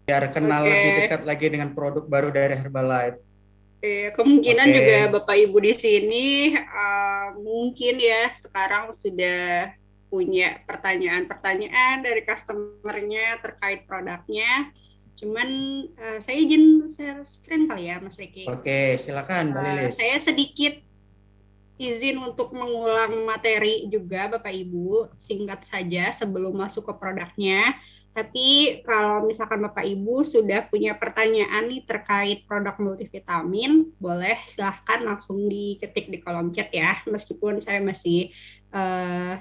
biar kenal Oke. lebih dekat lagi dengan produk baru dari Herbalife. Kemungkinan Oke, juga Bapak Ibu di sini mungkin ya sekarang sudah punya pertanyaan-pertanyaan dari customernya terkait produknya. Cuman saya izin share screen kali ya Mas Riki. oke, silakan Mbak Lilis. Saya sedikit izin untuk mengulang materi juga Bapak Ibu, singkat saja sebelum masuk ke produknya. Tapi kalau misalkan Bapak Ibu sudah punya pertanyaan nih terkait produk multivitamin, boleh silahkan langsung diketik di kolom chat ya, meskipun saya masih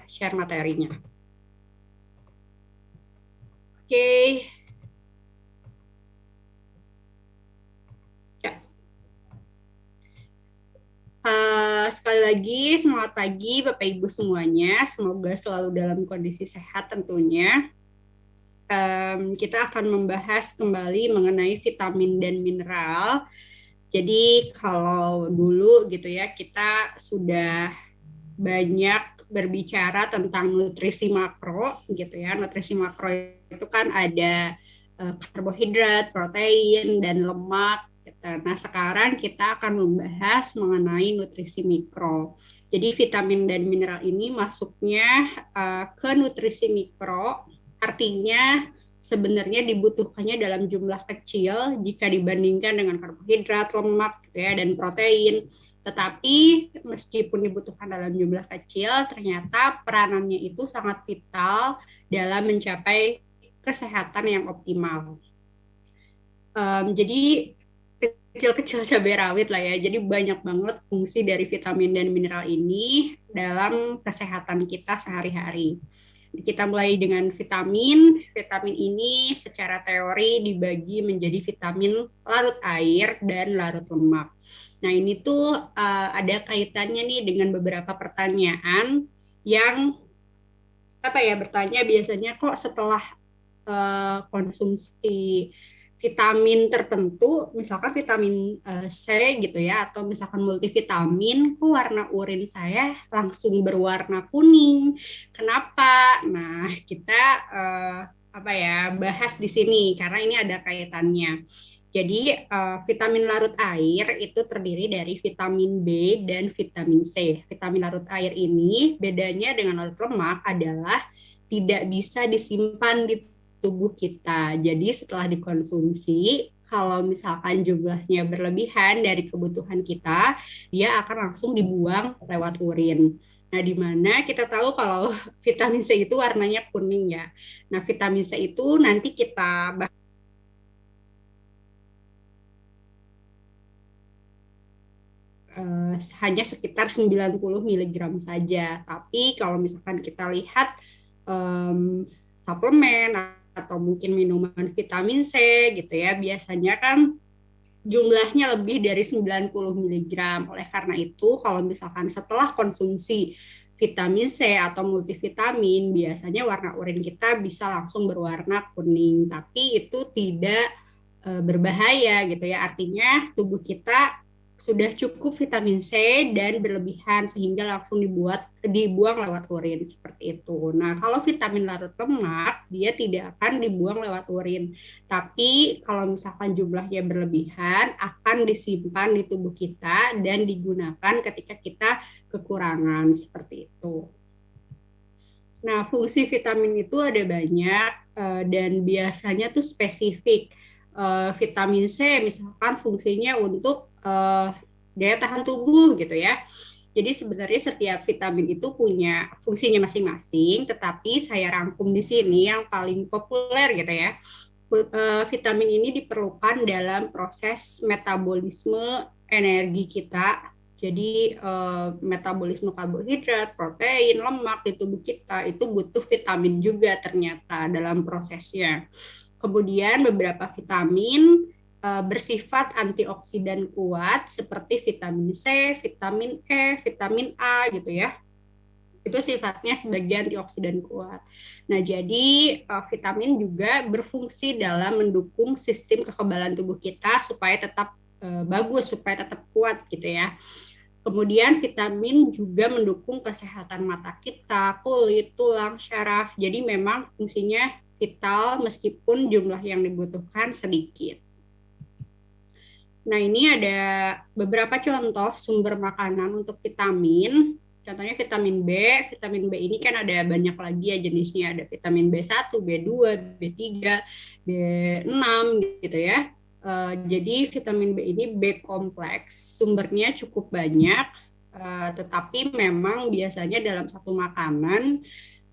share materinya. Oke, ya. Sekali lagi, semangat pagi Bapak Ibu semuanya. Semoga selalu dalam kondisi sehat tentunya. Kita akan membahas kembali mengenai vitamin dan mineral. Jadi kalau dulu gitu ya, kita sudah banyak berbicara tentang nutrisi makro gitu ya. Nutrisi makro itu kan ada karbohidrat, protein, dan lemak. Gitu. Nah, sekarang kita akan membahas mengenai nutrisi mikro. Jadi vitamin dan mineral ini masuknya ke nutrisi mikro, artinya sebenarnya dibutuhkannya dalam jumlah kecil jika dibandingkan dengan karbohidrat, lemak, gitu ya, dan protein. Tetapi meskipun dibutuhkan dalam jumlah kecil, ternyata peranannya itu sangat vital dalam mencapai kesehatan yang optimal. Jadi kecil-kecil cabai rawit lah ya. Jadi banyak banget fungsi dari vitamin dan mineral ini dalam kesehatan kita sehari-hari. Kita mulai dengan vitamin. Vitamin ini secara teori dibagi menjadi vitamin larut air dan larut lemak. Nah, ini tuh ada kaitannya nih dengan beberapa pertanyaan yang apa ya bertanya biasanya kok setelah konsumsi vitamin tertentu, misalkan vitamin C gitu ya, atau misalkan multivitamin, kok warna urin saya langsung berwarna kuning. Kenapa? Nah, kita apa ya bahas di sini karena ini ada kaitannya. Jadi vitamin larut air itu terdiri dari vitamin B dan vitamin C. Vitamin larut air ini bedanya dengan larut lemak adalah tidak bisa disimpan di tubuh kita. Jadi setelah dikonsumsi, kalau misalkan jumlahnya berlebihan dari kebutuhan kita, dia akan langsung dibuang lewat urin. Nah, di mana kita tahu kalau vitamin C itu warnanya kuning ya. Nah, vitamin C itu nanti kita hanya sekitar 90 miligram saja. Tapi kalau misalkan kita lihat um, suplemen atau mungkin minuman vitamin C gitu ya, biasanya kan jumlahnya lebih dari 90 miligram. Oleh karena itu, kalau misalkan setelah konsumsi vitamin C atau multivitamin, biasanya warna urin kita bisa langsung berwarna kuning. Tapi itu tidak berbahaya gitu ya. Artinya tubuh kita sudah cukup vitamin C dan berlebihan sehingga langsung dibuang lewat urin seperti itu. Nah, kalau vitamin larut lemak dia tidak akan dibuang lewat urin, tapi kalau misalkan jumlahnya berlebihan akan disimpan di tubuh kita dan digunakan ketika kita kekurangan seperti itu. Nah, fungsi vitamin itu ada banyak dan biasanya tuh spesifik. Vitamin C misalkan fungsinya untuk daya tahan tubuh gitu ya. Jadi sebenarnya setiap vitamin itu punya fungsinya masing-masing, tetapi saya rangkum di sini yang paling populer gitu ya. Vitamin ini diperlukan dalam proses metabolisme energi kita. Jadi metabolisme karbohidrat, protein, lemak di tubuh kita itu butuh vitamin juga ternyata dalam prosesnya. Kemudian beberapa vitamin bersifat antioksidan kuat seperti vitamin C, vitamin E, vitamin A gitu ya. Itu sifatnya sebagai antioksidan kuat. Nah, jadi vitamin juga berfungsi dalam mendukung sistem kekebalan tubuh kita supaya tetap bagus, supaya tetap kuat gitu ya. Kemudian vitamin juga mendukung kesehatan mata kita, kulit, tulang, syaraf. Jadi memang fungsinya vital meskipun jumlah yang dibutuhkan sedikit. Nah, ini ada beberapa contoh sumber makanan untuk vitamin. Contohnya vitamin B. Vitamin B ini kan ada banyak lagi ya jenisnya. Ada vitamin B1, B2, B3, B6 gitu ya. Jadi vitamin B ini B kompleks. Sumbernya cukup banyak. Tetapi memang biasanya dalam satu makanan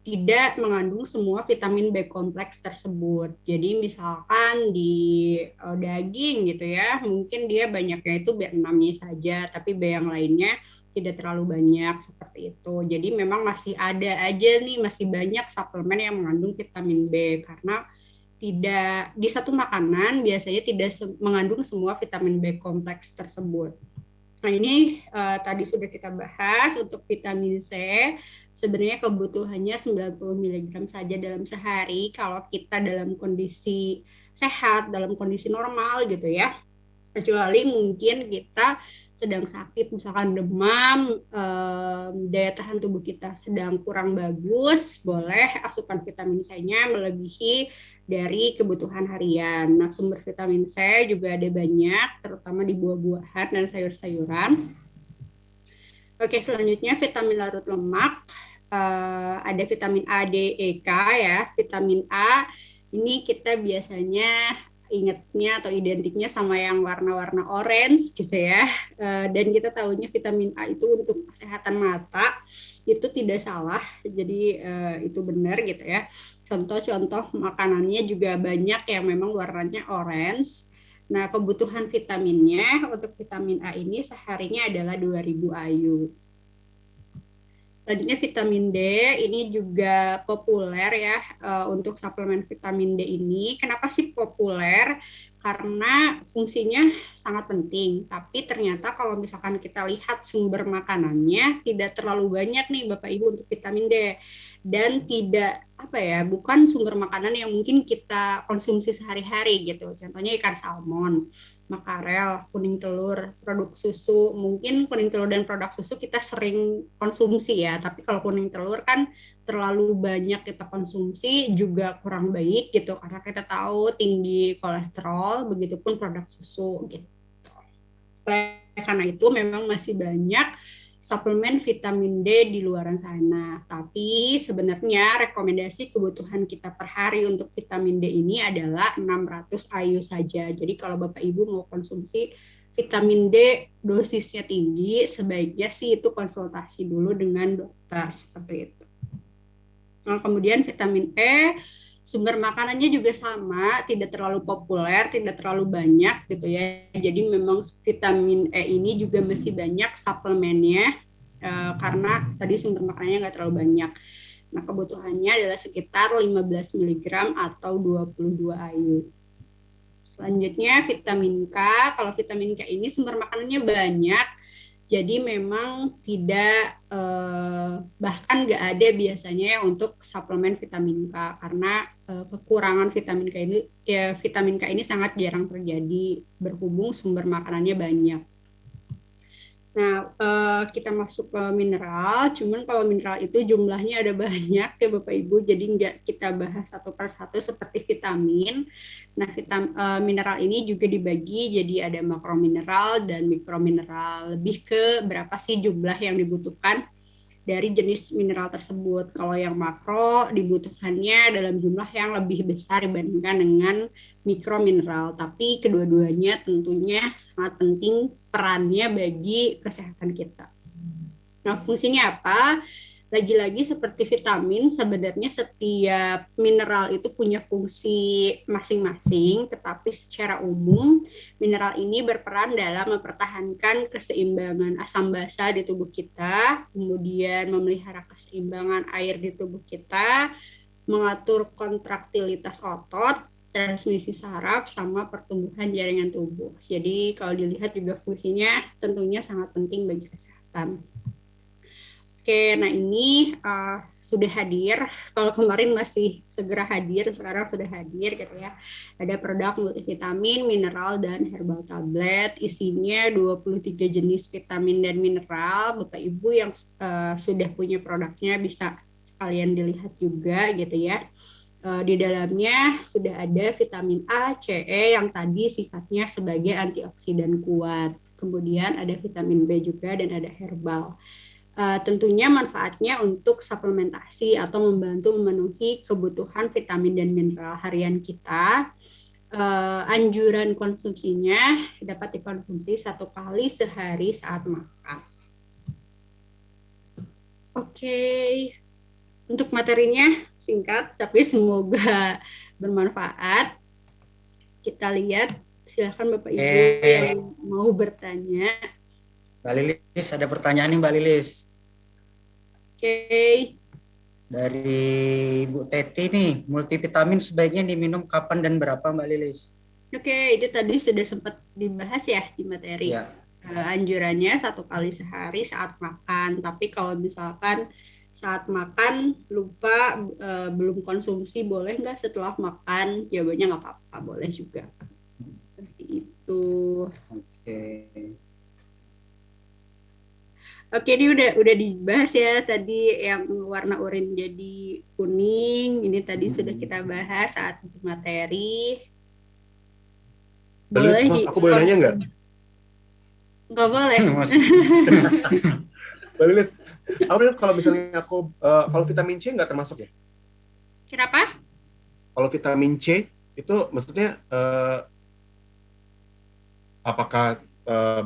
tidak mengandung semua vitamin B kompleks tersebut. Jadi misalkan di daging gitu ya, mungkin dia banyaknya itu B6-nya saja, tapi B yang lainnya tidak terlalu banyak seperti itu. Jadi memang masih ada aja nih, masih banyak suplemen yang mengandung vitamin B karena tidak di satu makanan biasanya tidak mengandung semua vitamin B kompleks tersebut. Nah, ini tadi sudah kita bahas untuk vitamin C. Sebenarnya kebutuhannya 90 mg saja dalam sehari kalau kita dalam kondisi sehat, dalam kondisi normal gitu ya. Kecuali mungkin kita sedang sakit, misalkan demam, daya tahan tubuh kita sedang kurang bagus, boleh asupan vitamin C-nya melebihi dari kebutuhan harian. Nah, sumber vitamin C juga ada banyak, terutama di buah-buahan dan sayur-sayuran. Oke, selanjutnya vitamin larut lemak. Ada vitamin A, D, E, K ya. Vitamin A ini kita biasanya ingatnya atau identiknya sama yang warna-warna orange gitu ya. Dan kita tahunya vitamin A itu untuk kesehatan mata. Itu tidak salah. Jadi itu benar gitu ya. Contoh-contoh makanannya juga banyak yang memang warnanya orange. Nah, kebutuhan vitaminnya untuk vitamin A ini seharinya adalah 2000 IU. Selanjutnya vitamin D ini juga populer ya untuk suplemen vitamin D ini. Kenapa sih populer? Karena fungsinya sangat penting. Tapi ternyata kalau misalkan kita lihat sumber makanannya tidak terlalu banyak nih Bapak Ibu untuk vitamin D. Dan tidak apa ya, bukan sumber makanan yang mungkin kita konsumsi sehari-hari gitu. Contohnya ikan salmon, makarel, kuning telur, produk susu. Mungkin kuning telur dan produk susu kita sering konsumsi ya, tapi kalau kuning telur kan terlalu banyak kita konsumsi juga kurang baik gitu karena kita tahu tinggi kolesterol, begitupun produk susu gitu. Karena itu memang masih banyak suplemen vitamin D di luar sana. Tapi sebenarnya rekomendasi kebutuhan kita per hari untuk vitamin D ini adalah 600 IU saja. Jadi kalau Bapak Ibu mau konsumsi vitamin D dosisnya tinggi, sebaiknya sih itu konsultasi dulu dengan dokter seperti itu. Nah, kemudian vitamin E, sumber makanannya juga sama, tidak terlalu populer, tidak terlalu banyak gitu ya. Jadi memang vitamin E ini juga masih banyak suplemennya karena tadi sumber makanannya nggak terlalu banyak. Nah, kebutuhannya adalah sekitar 15 mg atau 22 IU. Selanjutnya vitamin K. Kalau vitamin K ini sumber makanannya banyak, jadi memang tidak bahkan nggak ada biasanya untuk suplemen vitamin K karena kekurangan vitamin K ini sangat jarang terjadi berhubung sumber makanannya banyak. Nah, kita masuk ke mineral, cuman kalau mineral itu jumlahnya ada banyak ya Bapak Ibu, jadi nggak kita bahas satu per satu seperti vitamin. Nah, mineral ini juga dibagi jadi ada makromineral dan mikromineral. Lebih ke berapa sih jumlah yang dibutuhkan dari jenis mineral tersebut. Kalau yang makro dibutuhkannya dalam jumlah yang lebih besar dibandingkan dengan mikromineral, tapi kedua-duanya tentunya sangat penting perannya bagi kesehatan kita. Nah, fungsinya apa? Lagi-lagi seperti vitamin, sebenarnya setiap mineral itu punya fungsi masing-masing, tetapi secara umum mineral ini berperan dalam mempertahankan keseimbangan asam basa di tubuh kita, kemudian memelihara keseimbangan air di tubuh kita, mengatur kontraktilitas otot, transmisi saraf, sama pertumbuhan jaringan tubuh. Jadi kalau dilihat juga fungsinya tentunya sangat penting bagi kesehatan. Oke, nah ini sudah hadir. Kalau kemarin masih segera hadir, sekarang sudah hadir gitu ya. Ada produk multivitamin, mineral, dan herbal tablet. Isinya 23 jenis vitamin dan mineral. Bapak Ibu yang sudah punya produknya bisa sekalian dilihat juga gitu ya. Di dalamnya sudah ada vitamin A, C, E yang tadi sifatnya sebagai antioksidan kuat. Kemudian ada vitamin B juga dan ada herbal. Tentunya manfaatnya untuk suplementasi atau membantu memenuhi kebutuhan vitamin dan mineral harian kita. Anjuran konsumsinya dapat dikonsumsi 1 kali sehari saat makan. Oke, untuk materinya singkat tapi semoga bermanfaat. Kita lihat, silakan Bapak Ibu yang mau bertanya. Mbak Lilis, ada pertanyaan nih Mbak Lilis. Oke. Dari Bu Teti nih, multivitamin sebaiknya diminum kapan dan berapa Mbak Lilis? Oke, itu tadi sudah sempat dibahas ya di materi. Ya. Anjurannya 1 kali sehari saat makan. Tapi kalau misalkan saat makan lupa belum konsumsi, boleh nggak setelah makan? Jawabannya nggak apa-apa, boleh juga. Seperti itu. Oke. Oke, ini udah dibahas ya tadi yang warna urin jadi kuning. Ini tadi sudah kita bahas saat materi. Boleh aku boleh nanya nggak? Nggak boleh. Mbak Lilis, kalau misalnya kalau vitamin C nggak termasuk ya? Kenapa? Kalau vitamin C itu maksudnya apakah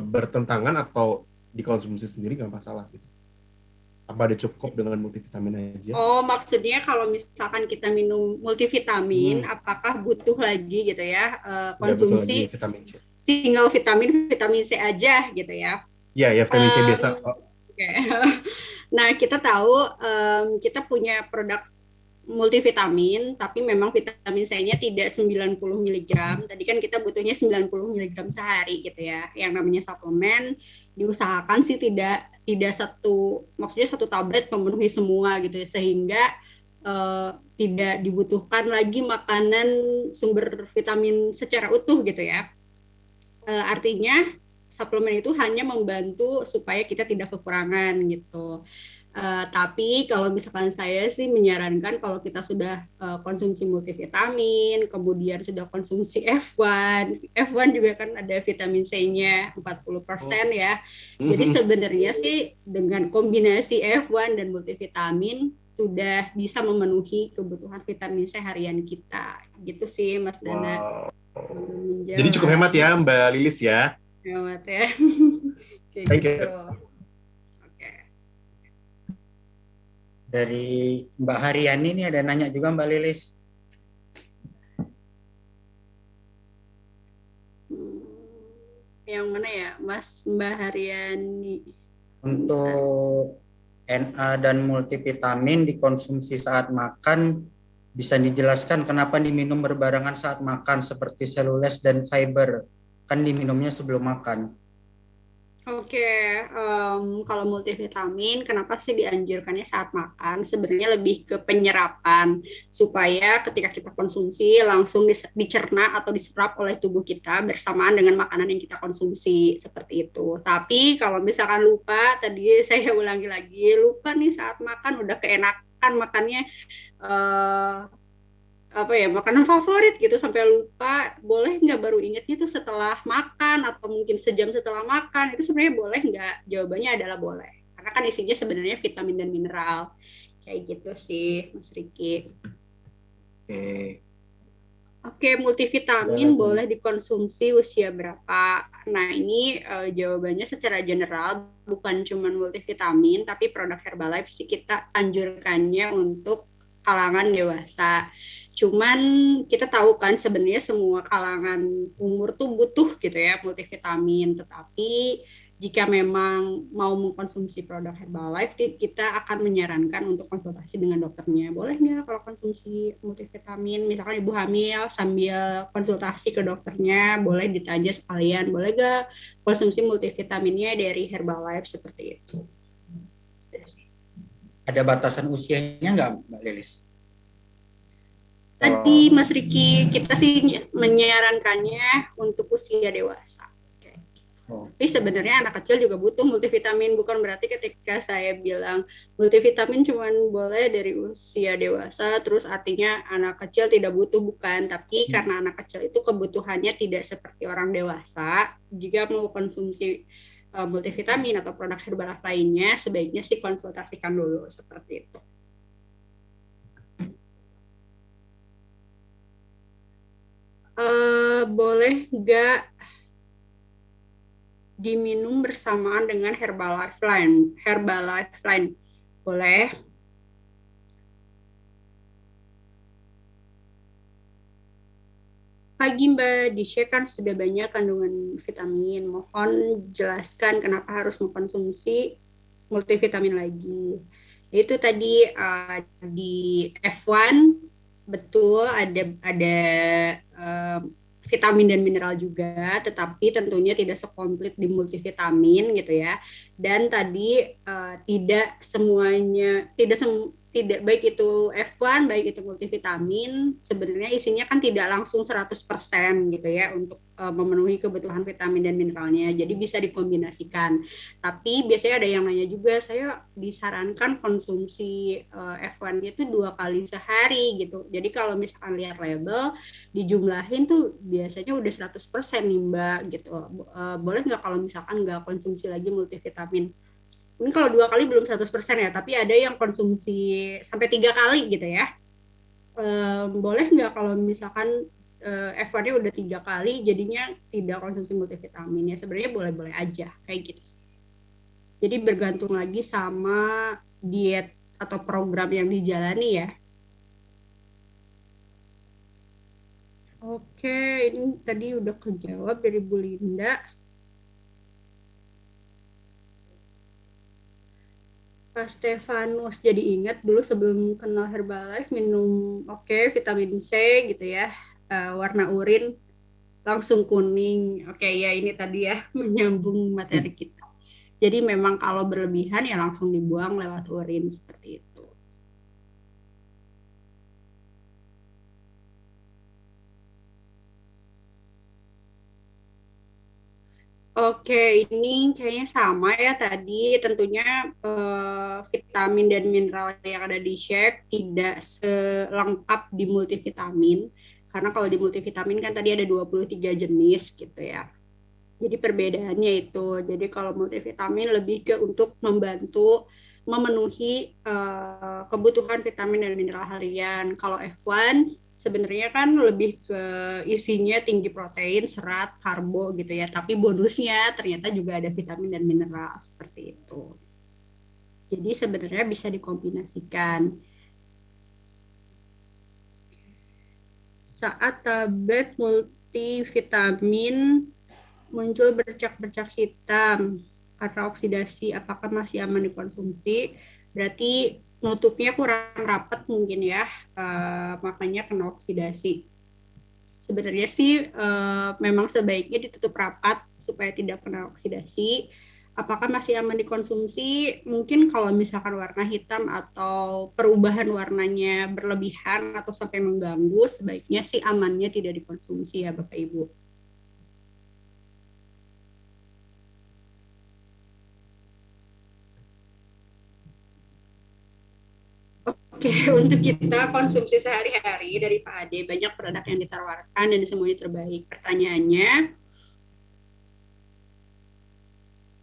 bertentangan atau dikonsumsi sendiri nggak masalah gitu? Apa ada cukup dengan multivitamin aja? Oh, maksudnya kalau misalkan kita minum multivitamin, apakah butuh lagi gitu ya konsumsi vitamin C. Single vitamin C aja gitu ya? Iya, vitamin C biasa. Okay. Nah, kita tahu kita punya produk multivitamin, tapi memang vitamin C-nya tidak 90 mg. Tadi kan kita butuhnya 90 mg sehari gitu ya. Yang namanya suplemen diusahakan sih tidak maksudnya satu tablet memenuhi semua gitu ya, sehingga tidak dibutuhkan lagi makanan sumber vitamin secara utuh gitu ya. Artinya suplemen itu hanya membantu supaya kita tidak kekurangan gitu. Tapi kalau misalkan saya sih menyarankan kalau kita sudah konsumsi multivitamin, kemudian sudah konsumsi F1 juga kan ada vitamin C-nya 40% ya. Jadi sebenarnya sih dengan kombinasi F1 dan multivitamin sudah bisa memenuhi kebutuhan vitamin C harian kita. Gitu sih Mas Dana. Wow. Jadi cukup hemat ya Mbak Lilis ya. Hemat ya. Kayak Thank gitu. you. Dari Mbak Haryani ini ada nanya juga Mbak Lilis. Yang mana ya, Mas Mbak Haryani? Untuk NA dan multivitamin dikonsumsi saat makan, bisa dijelaskan kenapa diminum berbarengan saat makan seperti selules dan fiber? Kan diminumnya sebelum makan. Oke, kalau multivitamin, kenapa sih dianjurkannya saat makan? Sebenarnya lebih ke penyerapan, supaya ketika kita konsumsi langsung dicerna atau diserap oleh tubuh kita bersamaan dengan makanan yang kita konsumsi, seperti itu. Tapi kalau misalkan lupa, tadi saya ulangi lagi, lupa nih saat makan udah keenakan makannya, makanan favorit gitu sampai lupa, boleh nggak baru ingetnya tuh setelah makan atau mungkin sejam setelah makan? Itu sebenarnya boleh nggak? Jawabannya adalah boleh, karena kan isinya sebenarnya vitamin dan mineral kayak gitu sih Mas Riki. Oke, multivitamin boleh dikonsumsi usia berapa? Nah, ini jawabannya secara general, bukan cuma multivitamin, tapi produk Herbalife sih kita anjurkannya untuk kalangan dewasa. Cuman kita tahu kan sebenarnya semua kalangan umur tuh butuh gitu ya multivitamin, tetapi jika memang mau mengkonsumsi produk Herbalife, kita akan menyarankan untuk konsultasi dengan dokternya. Boleh nggak kalau konsumsi multivitamin, misalkan ibu hamil sambil konsultasi ke dokternya, boleh ditanya sekalian, boleh nggak konsumsi multivitaminnya dari Herbalife seperti itu. Ada batasan usianya nggak Mbak Lilis? Tadi Mas Riki, kita sih menyarankannya untuk usia dewasa. Tapi sebenarnya anak kecil juga butuh multivitamin, bukan berarti ketika saya bilang multivitamin cuma boleh dari usia dewasa, terus artinya anak kecil tidak butuh, bukan. Tapi karena anak kecil itu kebutuhannya tidak seperti orang dewasa, jika mau konsumsi multivitamin atau produk Herbalife lainnya, sebaiknya sih konsultasikan dulu seperti itu. Boleh nggak diminum bersamaan dengan Herbalife Line? Herbalife Line boleh. Pagi Mbak, di share kan sudah banyak kandungan vitamin. Mohon jelaskan kenapa harus mengkonsumsi multivitamin lagi. Itu tadi di F1 betul ada uh, vitamin dan mineral juga, tetapi tentunya tidak sekomplit di multivitamin gitu ya. Dan tadi tidak semuanya, tidak baik itu F1, baik itu multivitamin, sebenarnya isinya kan tidak langsung 100% gitu ya untuk memenuhi kebutuhan vitamin dan mineralnya. Jadi bisa dikombinasikan. Tapi biasanya ada yang nanya juga, saya disarankan konsumsi F1 itu 2 kali sehari gitu. Jadi kalau misalkan lihat label, dijumlahin tuh biasanya udah 100% nih Mbak gitu. Boleh nggak kalau misalkan nggak konsumsi lagi multivitamin? Ini kalau 2 kali belum 100% ya, tapi ada yang konsumsi sampai 3 kali gitu ya. Boleh nggak kalau misalkan F1-nya udah 3 kali, jadinya tidak konsumsi multivitamin ya? Sebenarnya boleh-boleh aja kayak gitu. Jadi bergantung lagi sama diet atau program yang dijalani ya. Oke, ini tadi udah kejawab dari Bu Linda. Pak Stefanus, jadi ingat dulu sebelum kenal Herbalife minum vitamin C gitu ya, warna urin langsung kuning. Ya ini tadi ya menyambung materi kita. Jadi memang kalau berlebihan ya langsung dibuang lewat urin seperti itu. Ini kayaknya sama ya tadi. Tentunya vitamin dan mineral yang ada di shake tidak selengkap di multivitamin. Karena kalau di multivitamin kan tadi ada 23 jenis gitu ya. Jadi perbedaannya itu. Jadi kalau multivitamin lebih ke untuk membantu memenuhi kebutuhan vitamin dan mineral harian. Kalau F1 sebenarnya kan lebih ke isinya tinggi protein, serat, karbo gitu ya. Tapi bonusnya ternyata juga ada vitamin dan mineral seperti itu. Jadi sebenarnya bisa dikombinasikan. Saat tablet multivitamin muncul bercak-bercak hitam karena oksidasi, apakah masih aman dikonsumsi? Berarti nutupnya kurang rapat mungkin ya, makanya kena oksidasi. Sebenarnya sih memang sebaiknya ditutup rapat supaya tidak kena oksidasi. Apakah masih aman dikonsumsi? Mungkin kalau misalkan warna hitam atau perubahan warnanya berlebihan atau sampai mengganggu, sebaiknya sih amannya tidak dikonsumsi ya Bapak Ibu. Untuk kita konsumsi sehari-hari dari Pak Ade, banyak produk yang ditawarkan dan semuanya terbaik. Pertanyaannya,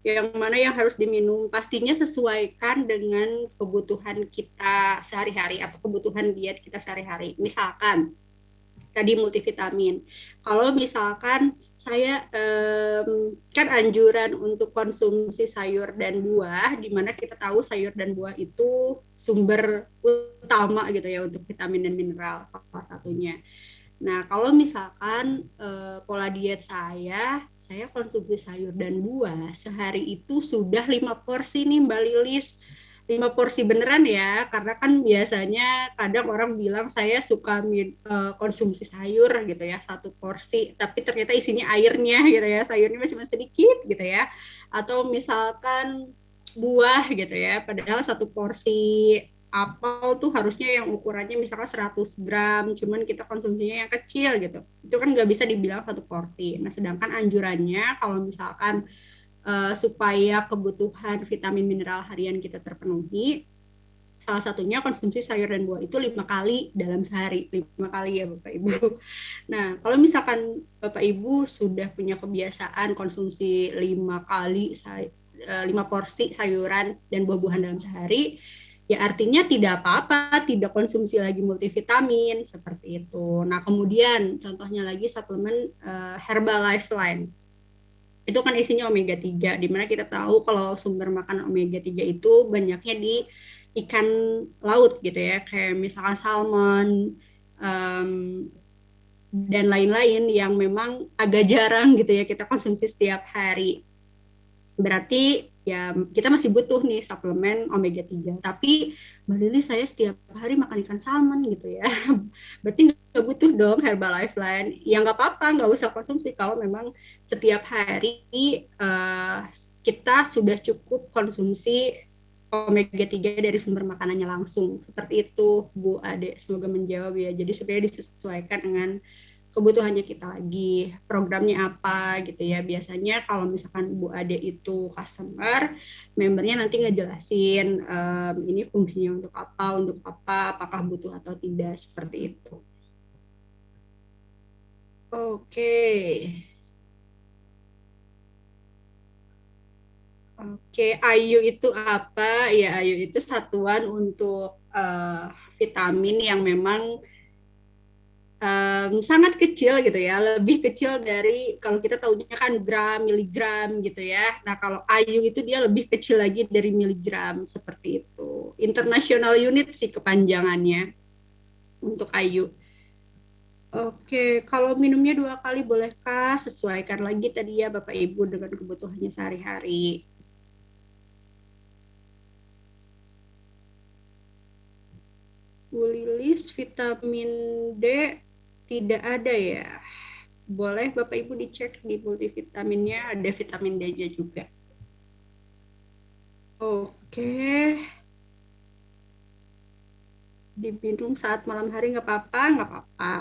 yang mana yang harus diminum? Pastinya sesuaikan dengan kebutuhan kita sehari-hari atau kebutuhan diet kita sehari-hari. Misalkan, tadi multivitamin. Kalau misalkan saya kan anjuran untuk konsumsi sayur dan buah, di mana kita tahu sayur dan buah itu sumber utama gitu ya untuk vitamin dan mineral salah satunya. Nah kalau misalkan pola diet saya konsumsi sayur dan buah sehari itu sudah 5 porsi nih Mbak Lilis. 5 porsi beneran ya, karena kan biasanya kadang orang bilang saya suka konsumsi sayur gitu ya, 1 porsi, tapi ternyata isinya airnya gitu ya, sayurnya cuma sedikit gitu ya, atau misalkan buah gitu ya, padahal 1 porsi apel tuh harusnya yang ukurannya misalkan 100 gram, cuman kita konsumsinya yang kecil gitu. Itu kan nggak bisa dibilang satu porsi. Nah, sedangkan anjurannya kalau misalkan supaya kebutuhan vitamin mineral harian kita terpenuhi, salah satunya konsumsi sayur dan buah itu 5 kali dalam sehari, 5 kali ya Bapak Ibu. Nah, kalau misalkan Bapak Ibu sudah punya kebiasaan konsumsi 5 kali 5 porsi sayuran dan buah-buahan dalam sehari, ya artinya tidak apa-apa, tidak konsumsi lagi multivitamin seperti itu. Nah, kemudian contohnya lagi suplemen Herbalife Line. Itu kan isinya omega 3, di mana kita tahu kalau sumber makan omega 3 itu banyaknya di ikan laut gitu ya, kayak misalkan salmon, um, dan lain-lain yang memang agak jarang gitu ya kita konsumsi setiap hari. Berarti ya kita masih butuh nih suplemen omega 3. Tapi Mbak Lili, saya setiap hari makan ikan salmon gitu ya. Berarti nggak butuh dong Herbalife Line. Ya nggak apa-apa, nggak usah konsumsi kalau memang setiap hari kita sudah cukup konsumsi omega 3 dari sumber makanannya langsung. Seperti itu Bu Ade, semoga menjawab ya. Jadi sebenarnya disesuaikan dengan kebutuhannya kita lagi, programnya apa gitu ya. Biasanya kalau misalkan Bu Ade itu customer, membernya nanti ngejelasin ini fungsinya untuk apa, apakah butuh atau tidak, seperti itu. Oke. Oke, AYU itu apa? Ya, AYU itu satuan untuk vitamin yang memang sangat kecil gitu ya, lebih kecil dari kalau kita tahunya kan gram, miligram gitu ya. Nah, kalau AYU itu dia lebih kecil lagi dari miligram, seperti itu. International unit sih kepanjangannya untuk AYU. Oke, kalau minumnya 2 kali bolehkah? Sesuaikan lagi tadi ya Bapak Ibu dengan kebutuhannya sehari-hari. Bu Lilis, vitamin D tidak ada ya? Boleh Bapak Ibu dicek di multivitaminnya, ada vitamin D-nya juga. Oke. Diminum saat malam hari nggak apa-apa, nggak apa-apa.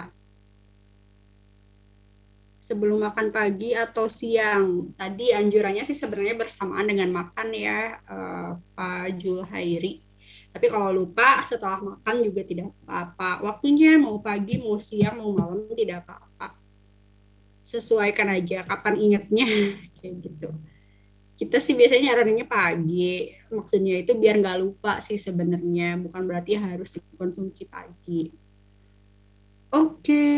Sebelum makan pagi atau siang. Tadi anjurannya sih sebenarnya bersamaan dengan makan ya, Pak Julhairi. Tapi kalau lupa setelah makan juga tidak apa-apa. Waktunya mau pagi, mau siang, mau malam tidak apa-apa. Sesuaikan aja kapan ingatnya kayak gitu. Kita sih biasanya nyaraninnya pagi, maksudnya itu biar nggak lupa sih sebenarnya, bukan berarti harus dikonsumsi pagi. Oke.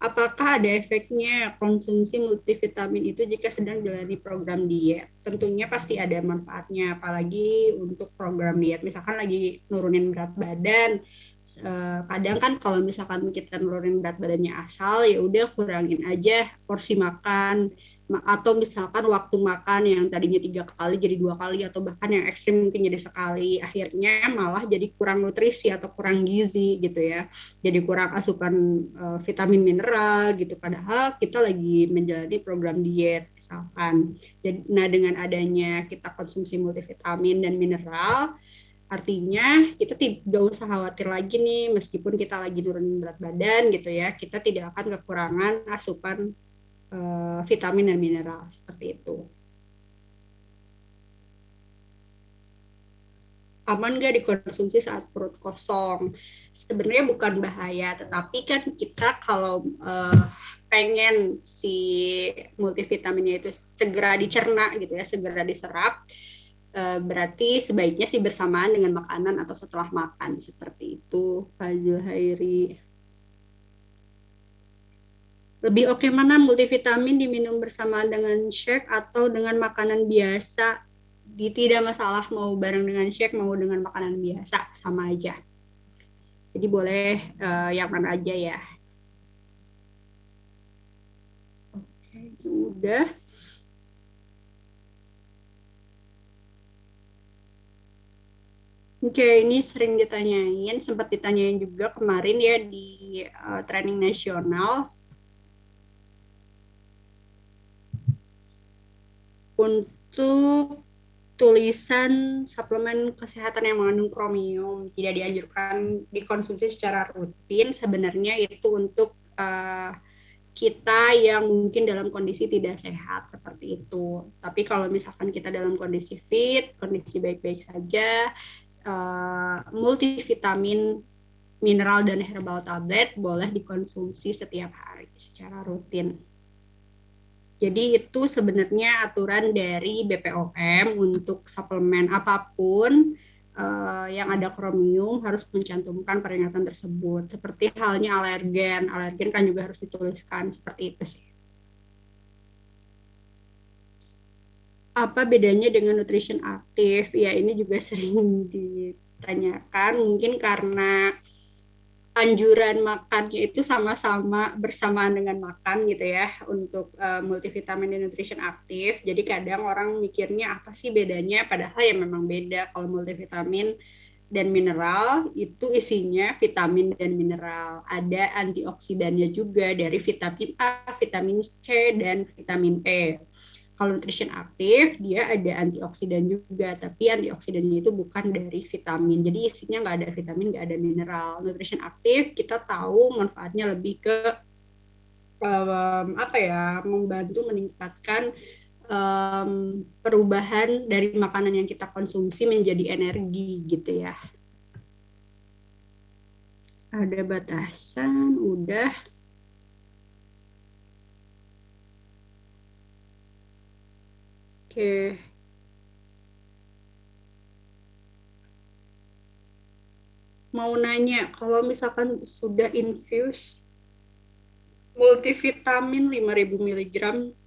Apakah ada efeknya konsumsi multivitamin itu jika sedang jalani program diet? Tentunya pasti ada manfaatnya, apalagi untuk program diet. Misalkan lagi nurunin berat badan, kadang kan kalau misalkan kita nurunin berat badannya asal, ya udah kurangin aja porsi makan, atau misalkan waktu makan yang tadinya 3 kali jadi 2 kali, atau bahkan yang ekstrim mungkin jadi sekali, akhirnya malah jadi kurang nutrisi atau kurang gizi gitu ya, jadi kurang asupan vitamin mineral gitu, padahal kita lagi menjalani program diet misalkan. Jadi, nah dengan adanya kita konsumsi multivitamin dan mineral, artinya kita tidak usah khawatir lagi nih, meskipun kita lagi nurunin berat badan gitu ya, kita tidak akan kekurangan asupan vitamin dan mineral seperti itu. Aman nggak dikonsumsi saat perut kosong? Sebenarnya bukan bahaya, tetapi kan kita kalau pengen si multivitaminnya itu segera dicerna gitu ya, segera diserap, berarti sebaiknya sih bersamaan dengan makanan atau setelah makan, seperti itu Pak Zuhairi. Lebih oke mana multivitamin diminum bersamaan dengan shake atau dengan makanan biasa? Tidak masalah mau bareng dengan shake mau dengan makanan biasa, sama aja. Jadi boleh yang mana aja ya. Oke, udah. Oke, ini sering ditanyain, sempat ditanyain juga kemarin ya di training nasional. untuk tulisan suplemen kesehatan yang mengandung kromium tidak dianjurkan dikonsumsi secara rutin. Sebenarnya itu untuk kita yang mungkin dalam kondisi tidak sehat seperti itu. Tapi kalau misalkan kita dalam kondisi fit, kondisi baik-baik saja, multivitamin, mineral dan herbal tablet boleh dikonsumsi setiap hari secara rutin. Jadi itu sebenarnya aturan dari BPOM untuk suplemen apapun yang ada kromium harus mencantumkan peringatan tersebut. Seperti halnya alergen, alergen kan juga harus dituliskan seperti itu sih. Apa bedanya dengan nutrition aktif? Ya ini juga sering ditanyakan, mungkin karena anjuran makannya itu sama-sama bersamaan dengan makan gitu ya untuk multivitamin dan nutrition aktif. Jadi kadang orang mikirnya apa sih bedanya, padahal ya memang beda. Kalau multivitamin dan mineral itu isinya vitamin dan mineral. Ada antioksidannya juga dari vitamin A, vitamin C, dan vitamin E. Kalau nutrition aktif, dia ada antioksidan juga, tapi antioksidannya itu bukan dari vitamin. Jadi isinya nggak ada vitamin, nggak ada mineral. Nutrition aktif, kita tahu manfaatnya lebih ke membantu meningkatkan perubahan dari makanan yang kita konsumsi menjadi energi gitu ya. Ada batasan, udah. Oke. Mau nanya, kalau misalkan sudah infuse multivitamin 5.000 mg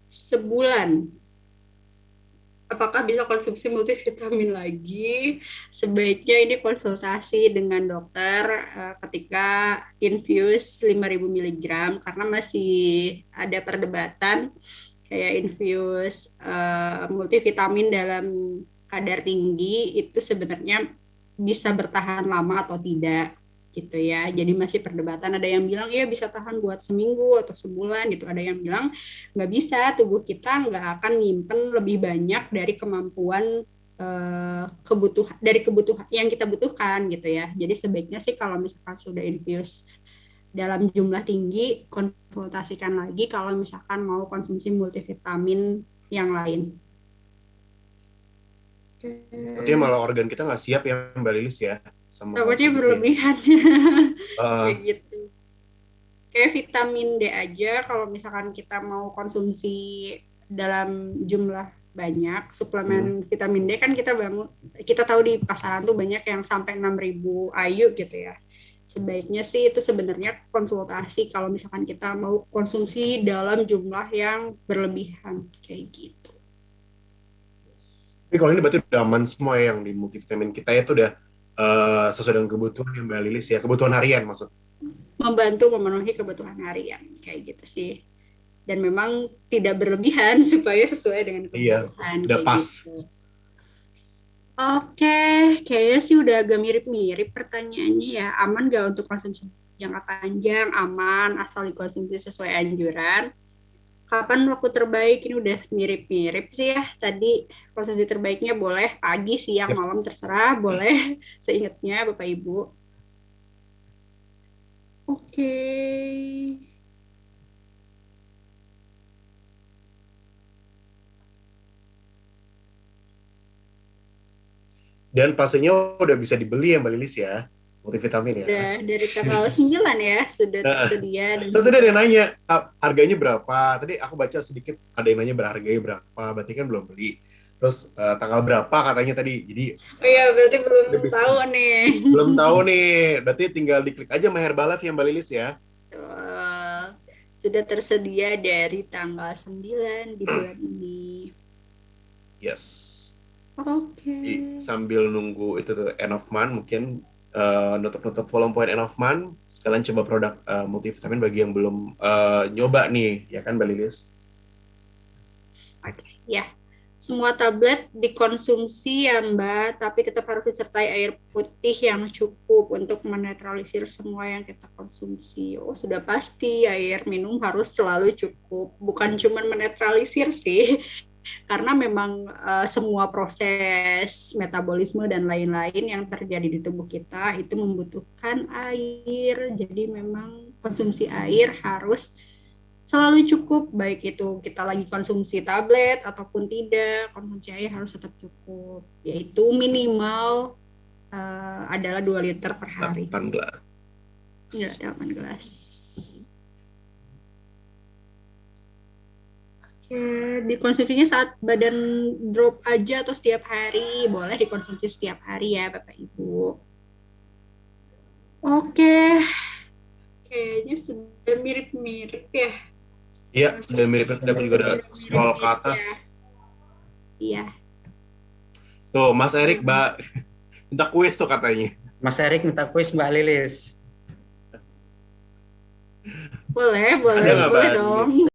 sebulan, apakah bisa konsumsi multivitamin lagi? Sebaiknya ini konsultasi dengan dokter ketika infuse 5.000 mg, karena masih ada perdebatan kayak infuse multivitamin dalam kadar tinggi itu sebenarnya bisa bertahan lama atau tidak gitu ya. Jadi masih perdebatan. Ada yang bilang iya bisa tahan buat seminggu atau sebulan gitu. Ada yang bilang nggak bisa, tubuh kita nggak akan nyimpen lebih banyak dari kemampuan kebutuhan yang kita butuhkan gitu ya. Jadi sebaiknya sih kalau misalkan sudah infuse dalam jumlah tinggi, konsultasikan lagi kalau misalkan mau konsumsi multivitamin yang lain. Berarti malah organ kita nggak siap ya Mbak Lilis ya sama Takutnya multivitamin. berlebihan Uh, kayak gitu. Kayak vitamin D aja kalau misalkan kita mau konsumsi dalam jumlah banyak, suplemen vitamin D kan kita tahu di pasaran tuh banyak yang sampai 6.000 IU gitu ya. Sebaiknya sih itu sebenarnya konsultasi kalau misalkan kita mau konsumsi dalam jumlah yang berlebihan kayak gitu. Tapi kalau ini berarti udah aman semua ya yang di multivitamin kita itu udah sesuai dengan kebutuhan yang Mbak Lilis ya, kebutuhan harian maksud. Membantu memenuhi kebutuhan harian kayak gitu sih. Dan memang tidak berlebihan supaya sesuai dengan kebutuhan udah kayak pas. gitu. Oke, kayaknya sih udah agak mirip-mirip pertanyaannya ya. Aman nggak untuk konsumsi jangka panjang? Aman, asal dikonsumsi sesuai anjuran. Kapan waktu terbaik? Ini udah mirip-mirip sih ya. Tadi konsumsi terbaiknya boleh pagi, siang, malam, terserah. Boleh seingatnya Bapak Ibu. Oke. Dan pastinya udah bisa dibeli ya Mbak Lilis ya, multivitamin ya. Udah dari tanggal 9 ya, sudah tersedia. Dan Terus tadi ada yang nanya, harganya berapa? Tadi aku baca sedikit, ada yang nanya harganya berapa, berarti kan belum beli. Terus tanggal berapa katanya tadi, jadi... iya, berarti belum tahu nih. Belum tahu nih, berarti tinggal diklik aja My Herbalife ya Mbak Lilis ya. Sudah tersedia dari tanggal 9 di bulan ini. Yes. Oke. Sambil nunggu itu tuh end of month, mungkin nutup-nutup volume point end of month, sekalian coba produk multivitamin bagi yang belum nyoba nih, ya kan Mbak Lilis? Oke, ya. Semua tablet dikonsumsi ya Mbak, tapi tetap harus disertai air putih yang cukup untuk menetralisir semua yang kita konsumsi. Oh, sudah pasti air minum harus selalu cukup. Bukan cuma menetralisir sih, karena memang semua proses metabolisme dan lain-lain yang terjadi di tubuh kita itu membutuhkan air. Jadi memang konsumsi air harus selalu cukup, baik itu kita lagi konsumsi tablet ataupun tidak, konsumsi air harus tetap cukup, yaitu minimal adalah 2 liter per hari. 8 gelas. Ya, 8 gelas. Dikonsumsinya saat badan drop aja atau setiap hari, boleh dikonsumsi setiap hari ya Bapak Ibu. Oke, kayaknya sudah mirip-mirip ya. Iya, sudah mirip, dapat juga ada scroll ke atas. Iya. Tuh, Mas Erik, Mbak, minta kuis tuh katanya. Mas Erik minta kuis Mbak Lilis. Boleh Ada nggak, Mbak? dong.